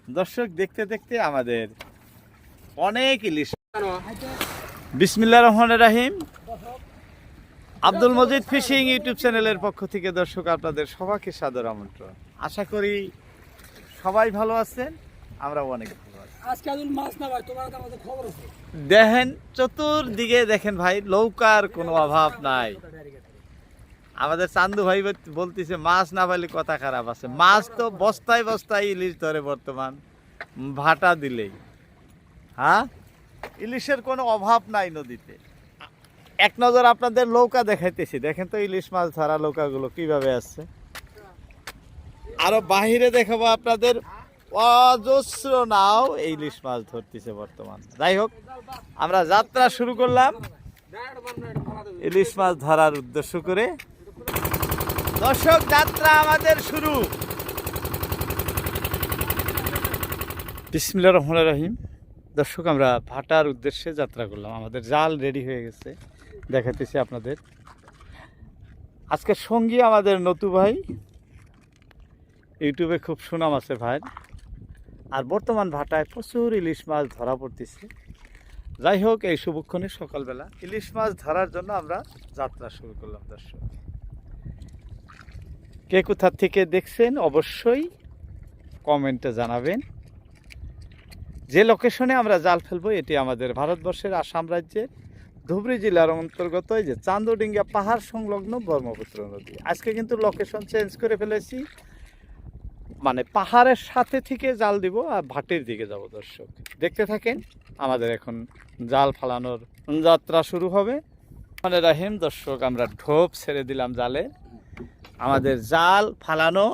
দর্শক দেখতে দেখতে আমাদের অনেক ইলিশ। বিসমিল্লাহির রহমানির রহিম। আব্দুল মজিদ ফিশিং ইউটিউব চ্যানেলের পক্ষ থেকে দর্শক আপনাদের সবাইকে সাদর আমন্ত্রণ। আশা করি সবাই ভালো আছেন, আমরা অনেক ভালো আছি। দেখেন চতুর্দিকে দেখেন ভাই, নৌকার কোনো অভাব নাই। আমাদের চান্দু ভাই বলতেছে মাছ না পাইলে কথা খারাপ আছে। মাছ তো বস্তায় বস্তায় ইলিশ ধরে বর্তমান, ভাটা দিলেই। হ্যাঁ, ইলিশের কোনো অভাব নাই নদীতে। এক নজর আপনাদের নৌকা দেখাইতেছি, দেখেন তো ইলিশ মাছ ধরা নৌকাগুলো কিভাবে আসছে। আরো বাহিরে দেখাবো আপনাদের অজস্র নাও ইলিশ মাছ ধরতেছে বর্তমান। যাই হোক, আমরা যাত্রা শুরু করলাম ইলিশ মাছ ধরার উদ্দেশ্য করে। দর্শক, যাত্রা আমাদের শুরু। বিসমিল্লাহির রহমানির রহিম। দর্শক, আমরা ভাটার উদ্দেশ্যে যাত্রা করলাম। আমাদের জাল রেডি হয়ে গেছে, দেখাতেছি আপনাদের। আজকের সঙ্গী আমাদের নতু ভাই, ইউটিউবে খুব সুনাম আছে ভাই। আর বর্তমান ভাটায় প্রচুর ইলিশ মাছ ধরা পড়তেছে। যাই হোক, এই শুভক্ষণে সকালবেলা ইলিশ মাছ ধরার জন্য আমরা যাত্রা শুরু করলাম। দর্শক, কে কোথা থেকে দেখছেন অবশ্যই কমেন্টে জানাবেন। যে লোকেশনে আমরা জাল ফেলবো এটি আমাদের ভারতবর্ষের আসাম রাজ্যের ধুবড়ী জেলার অন্তর্গত এই যে চান্দডিঙ্গা পাহাড় সংলগ্ন ব্রহ্মপুত্র নদী। আজকে কিন্তু লোকেশন চেঞ্জ করে ফেলেছি, মানে পাহাড়ের সাথে থেকে জাল দিব আর ভাটির দিকে যাব। দর্শক দেখতে থাকেন, আমাদের এখন জাল ফালানোর যাত্রা শুরু হবে। মানে রাহিম, দর্শক আমরা ঢোপ ছেড়ে দিলাম জালে, আমাদের জাল ফালানো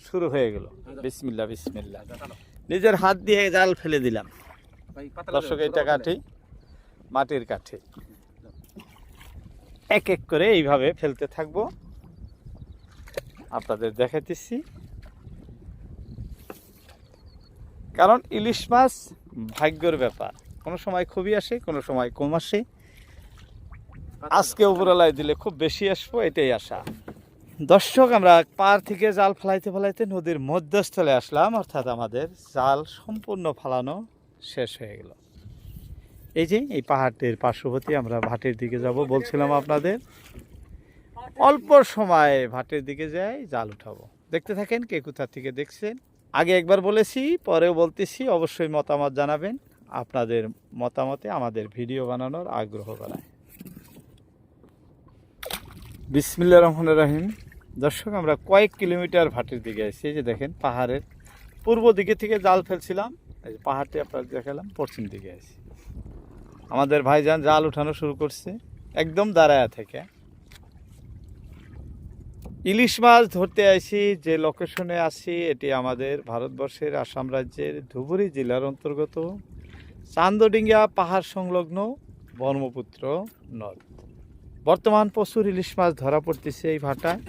শুরু হয়ে গেল। বিসমিল্লাহ বিসমিল্লাহ, নিজের হাত দিয়ে জাল ফেলে দিলাম। দর্শক, এইটা কাঠি, মাটির কাঠি। এক এক করে এইভাবে ফেলতে থাকবো, আপনাদের দেখাইতেছি। কারণ ইলিশ মাছ ভাগ্যের ব্যাপার, কোনো সময় খুবই আসে, কোনো সময় কম আসে। আজকে উপরওয়ালায় দিলে খুব বেশি আসবো, এটাই আশা। দর্শক, আমরা পার থেকে জাল ফেলাইতে ফেলাইতে নদীর মধ্যস্থলে আসলাম, অর্থাৎ আমাদের জাল সম্পূর্ণ ফালানো শেষ হয়ে গেল। এই যে এই পাহাড়টির পার্শ্ববর্তী আমরা ভাটির দিকে যাব বলছিলাম আপনাদের। অল্প সময় ভাটির দিকে যাই, জাল উঠাবো। দেখতে থাকেন, কে কোথা থেকে দেখছেন। আগে একবার বলেছি, পরেও বলতেছি, অবশ্যই মতামত জানাবেন। আপনাদের মতামতে আমাদের ভিডিও বানানোর আগ্রহ বাড়ায়। বিসমিল্লাহির রহমানির রহিম। দর্শক, আমরা কয়েক কিলোমিটার ভাটির দিকে আসছি। এই যে দেখেন, পাহাড়ের পূর্ব দিকে থেকে জাল ফেলছিলাম, এই যে পাহাড়টি আপনাদের দেখালাম, পশ্চিম দিকে আসছি। আমাদের ভাইজান জাল উঠানো শুরু করছে একদম দাঁড়ায়া থেকে। ইলিশ মাছ ধরতে আসি যে লোকেশনে আছি এটি আমাদের ভারতবর্ষের আসাম রাজ্যের ধুবড়ী জেলার অন্তর্গত চান্দডিঙ্গা পাহাড় সংলগ্ন ব্রহ্মপুত্র নদ। বর্তমান প্রচুর ইলিশ মাছ ধরা পড়তেছে এই ভাটায়।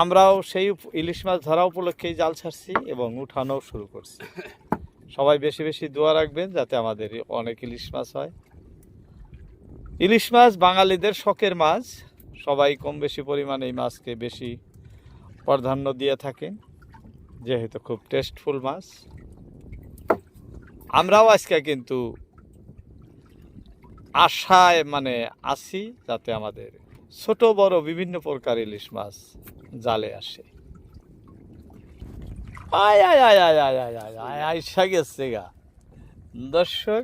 আমরাও সেই ইলিশ মাছ ধরা উপলক্ষেই জাল ছাড়ছি এবং উঠানো শুরু করছি। সবাই বেশি বেশি দোয়া রাখবেন যাতে আমাদের অনেক ইলিশ মাছ হয়। ইলিশ মাছ বাঙালিদের শখের মাছ, সবাই কম বেশি পরিমাণে এই মাছকে বেশি প্রাধান্য দিয়ে থাকেন, যেহেতু খুব টেস্টফুল মাছ। আমরাও আজকে কিন্তু আশায় আছি যাতে আমাদের ছোট বড় বিভিন্ন প্রকার ইলিশ মাছ জালে আসে। আয় আয় আয় আয় আয় আয় আয় আয় আইসা গেছে গা। দর্শক,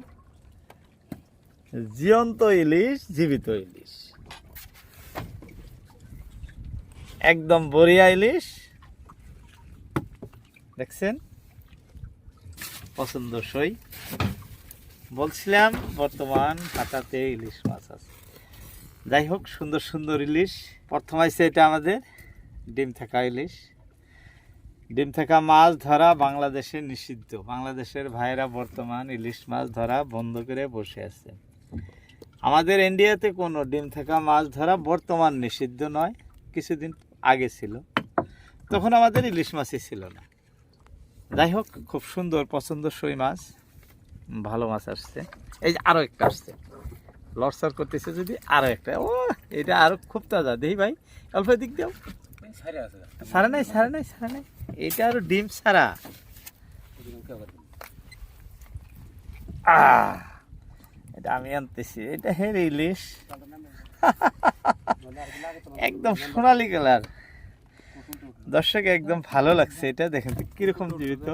জীবন্ত ইলিশ, জীবিত ইলিশ, একদম বড়িয়া ইলিশ। দেখছেন, পছন্দসই। বলছিলাম বর্তমান ভাটাতে ইলিশ মাছ আছে। যাই হোক, সুন্দর সুন্দর ইলিশ। প্রথম আছে এটা আমাদের ডিম থাকা ইলিশ। ডিম থাকা মাছ ধরা বাংলাদেশে নিষিদ্ধ। বাংলাদেশের ভাইরা বর্তমান ইলিশ মাছ ধরা বন্ধ করে বসে আছে। আমাদের ইন্ডিয়াতে কোনো ডিম থাকা মাছ ধরা বর্তমান নিষিদ্ধ নয়, কিছুদিন আগে ছিল, তখন আমাদের ইলিশ মাছই ছিল না। যাই হোক, খুব সুন্দর পছন্দসই মাছ, ভালো মাছ আসছে। এই যে আরও একটা আসছে, লড়সড় করতেছে যদি, আরও একটা। ও, এটা আরও খুব তাজা। দেখি ভাই, অল্প দিক দাও। সারা নাই সারা নাই সারা নাই, এটা আরো ডিম সারা। এটা আমি আনতেছি, এটা হের ইলিশ একদম সোনালী কালার। দর্শক একদম ভালো লাগছে, এটা দেখেন তো কিরকম জীবিত,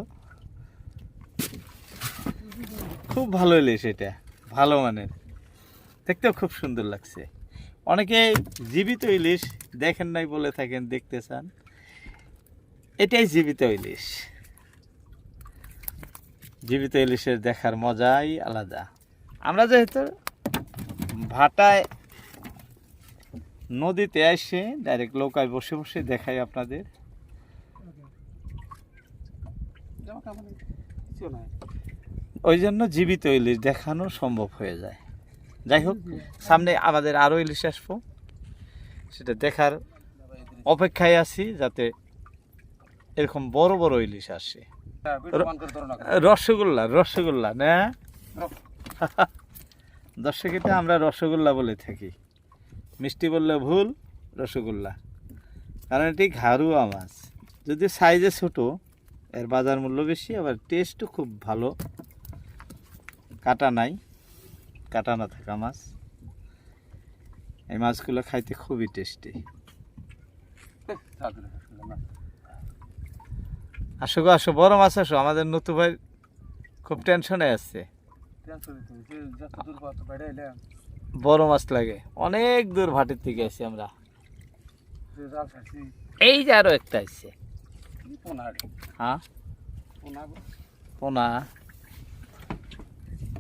খুব ভালো ইলিশ, এটা ভালো মানের, দেখতেও খুব সুন্দর লাগছে। অনেকে জীবিত ইলিশ দেখেন নাই বলে থাকেন, দেখতে চান, এটাই জীবিত ইলিশ। জীবিত ইলিশের দেখার মজাই আলাদা। আমরা যেহেতু ভাটায় নদীতে এসে ডাইরেক্ট নৌকায় বসে বসে দেখাই আপনাদের, ওই জন্য জীবিত ইলিশ দেখানো সম্ভব হয়ে যায়। যাই হোক, সামনে আমাদের আরো ইলিশ আসবো, সেটা দেখার অপেক্ষায় আছি, যাতে এরকম বড় বড় ইলিশ আসে। রসগোল্লা, রসগোল্লা না দর্শক, এটা আমরা রসগোল্লা বলে থাকি, মিষ্টি বললে ভুল, রসগোল্লা। কারণ এটি ঘাড়ুয়া মাছ, যদি সাইজে ছোট, এর বাজার মূল্য বেশি, আবার টেস্টও খুব ভালো, কাটা নাই, কাটা না থাকা মাছ। এই মাছগুলো খাইতে খুবই টেস্টি। আসো গো আসো, বড় মাছ আসো, আমাদের নতু ভাই খুব টেনশনে আছে, বড় মাছ লাগে, অনেক দূর ভাটির থেকে আসি আমরা। এই যে আরো একটা আসছে, হ্যাঁ পোনা,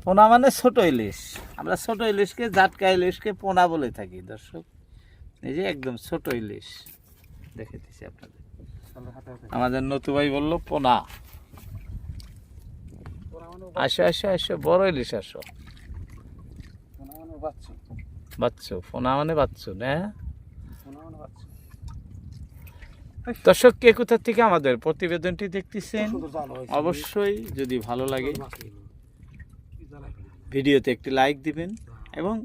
পোনা মানে ছোট ইলিশ, আমরা ছোট ইলিশকে, জাটকা ইলিশকে পোনা বলে থাকি দর্শক। এই যে একদম ছোট ইলিশ দেখে দিচ্ছি আপনাদের, আমাদের নতু ভাই বললো পোনা। আসো আসো আসো, বড় ইলিশ আসো, বাচ্চু, পোনা মানে বাচ্চু না। দর্শক, কে কোথা থেকে আমাদের প্রতিবেদনটি দেখতেছেন, অবশ্যই যদি ভালো লাগে ভিডিওতে একটি লাইক দিবেন এবং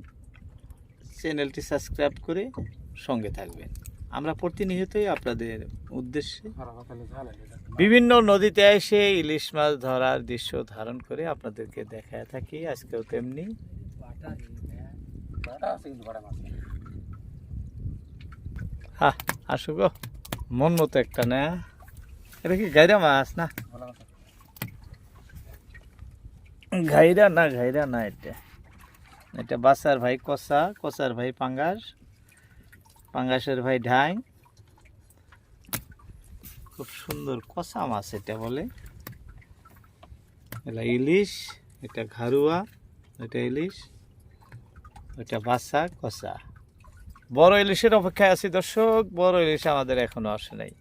চ্যানেলটি সাবস্ক্রাইব করে সঙ্গে থাকবেন। আমরা প্রতিনিয়তই আপনাদের উদ্দেশ্যে বিভিন্ন নদীতে এসে ইলিশ মাছ ধরার দৃশ্য ধারণ করে আপনাদেরকে দেখায় থাকি। আজকেও তেমনি হ্যাঁ, আসো গো, মন মতো একটা না, এটা কি গাইরা মাছ না? ঘাইরা না, ঘাইরা না, এটা এটা বাসার ভাই কষা, কষার ভাই পাঙ্গাস, পাঙ্গাসের ভাই ঢাই। খুব সুন্দর কষা মাছ এটা বলে, এটা ইলিশ, এটা ঘাড়ুয়া, এটা ইলিশ, এটা বাসা কষা। বড় ইলিশের অপেক্ষায় আছি দর্শক, বড় ইলিশ আমাদের এখনো আসে নাই।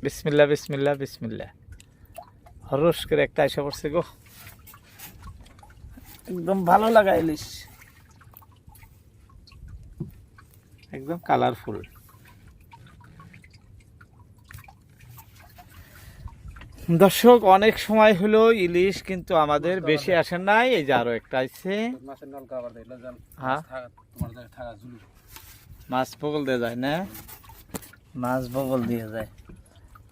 বিসমিল্লাহ বিসমিল্লাহ বিসমিল্লাহ, হরস করে একটা এসে পড়ছে গো, একদম ভালো লাগা ইলিশ, একদম কালারফুল। দর্শক, অনেক সময় হলো ইলিশ কিন্তু আমাদের বেশি আসে নাই। এই যে আরো একটা আছে, হ্যাঁ মাছ বগল দিয়ে যায় না, মাছ বগল দিয়ে যায়।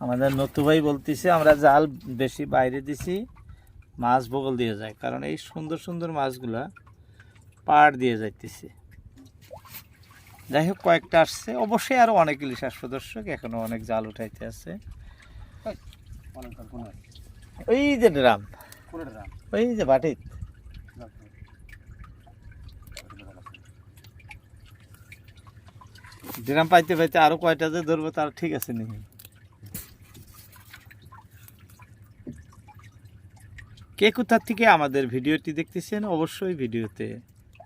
আমাদের নতু ভাই বলতেছে আমরা জাল বেশি বাইরে দিছি, মাছ বগল দিয়ে যায়, কারণ এই সুন্দর সুন্দর মাছগুলা পাড় দিয়ে যাইতেছে। যাই হোক, কয়েকটা আসছে, অবশ্যই আরো অনেক ইলিশ আসবে দর্শক, এখনো অনেক জাল উঠাইতে আছে। ওই যে ড্রাম, ওই যে বাটিত, ড্রাম পাইতে পাইতে আরো কয়টা যে ধরবো তার ঠিক আছে নি। কে কোথা থেকে আমাদের ভিডিওটি দেখতেছেন, অবশ্যই ভিডিওতে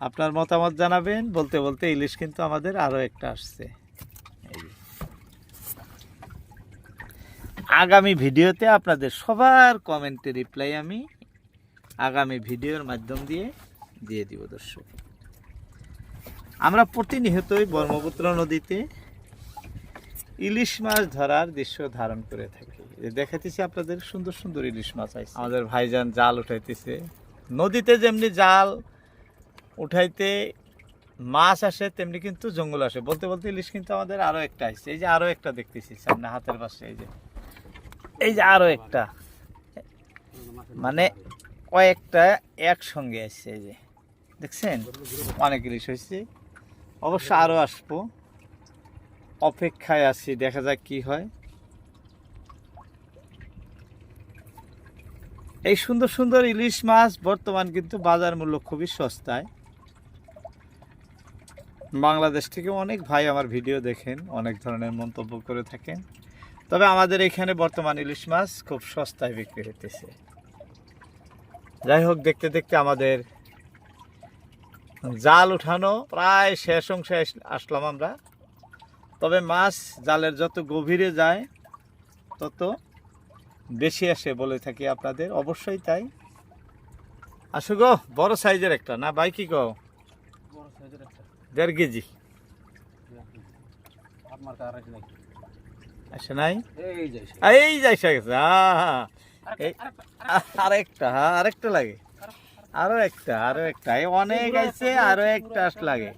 আপনার মতামত জানাবেন। বলতে বলতে ইলিশ কিন্তু আমাদের আরো একটা আসছে। আগামী ভিডিওতে আপনাদের সবার কমেন্টে রিপ্লাই আমি আগামী ভিডিওর মাধ্যম দিয়ে দিব দর্শক। আমরা প্রতিনিয়তই ব্রহ্মপুত্র নদীতে ইলিশ মাছ ধরার দৃশ্য ধারণ করে থাকি। দেখাইতেছি আপনাদের সুন্দর সুন্দর ইলিশ মাছ আছে। আমাদের ভাইজান জাল উঠাইতেছে, নদীতে যেমনি জাল উঠাইতে মাছ আসে তেমনি কিন্তু জঙ্গল আসে। বলতে বলতে ইলিশ কিন্তু আমাদের আরো একটা আসছে। এই যে আরো একটা দেখতেছি সামনে হাতের পাশে, এই যে আরো একটা, মানে কয়েকটা একসঙ্গে আসছে। এই যে দেখছেন অনেক ইলিশ হয়েছে। অবশ্য আরো আসবো, অপেক্ষায় আছি, দেখা যাক কি হয়। এই সুন্দর সুন্দর ইলিশ মাছ বর্তমান কিন্তু বাজার মূল্য খুবই সস্তায়। বাংলাদেশ থেকে অনেক ভাই আমার ভিডিও দেখেন, অনেক ধরনের মন্তব্য করে থাকেন। তবে আমাদের এখানে বর্তমান ইলিশ মাছ খুব সস্তায় বিক্রি হইতেছে। যাই হোক, দেখতে দেখতে আমাদের জাল উঠানো প্রায় শেষ অংশে আসলাম আমরা। তবে মাছ জালের যত গভীরে যায় তত বেশি আসে বলে থাকি আপনাদের, অবশ্যই তাই। আসো গো, বড় সাইজের একটা না ভাই, কি কও? 1.5 কেজি আসে নাই? এই যাইসা গেছে। আরেকটা লাগে, আরো একটা অনেক আইছে, আরো একটা লাগে।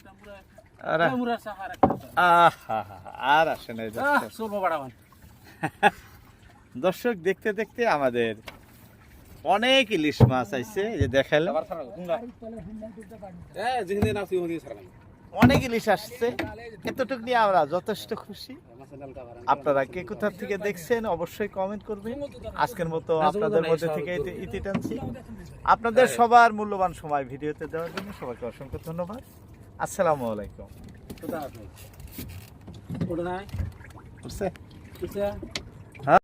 আর আসে নাই। দর্শক, দেখতে দেখতে আমাদের অনেক ইলিশ মাছ আইছে, যে দেখাইলাম অনেক ইলিশ আসছে। এতটুকু নিয়ে আমরা যথেষ্ট খুশি। আপনারা কে কোথা থেকে দেখছেন অবশ্যই কমেন্ট করবেন। আজকের মতো আপনাদের মধ্যে থেকে ইতি টানছি। আপনাদের সবার মূল্যবান সময় ভিডিওতে দেওয়ার জন্য সবাইকে অসংখ্য ধন্যবাদ। আসসালামু আলাইকুম।